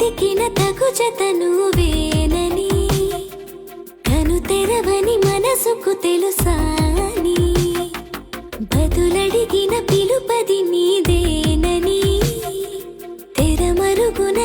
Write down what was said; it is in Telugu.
వెతికిన తగు జత నువ్వేనని కను తెరవని మనసుకు తెలుసాని బదులడిగిన పిలుపది నీదేనని తెరమరుగున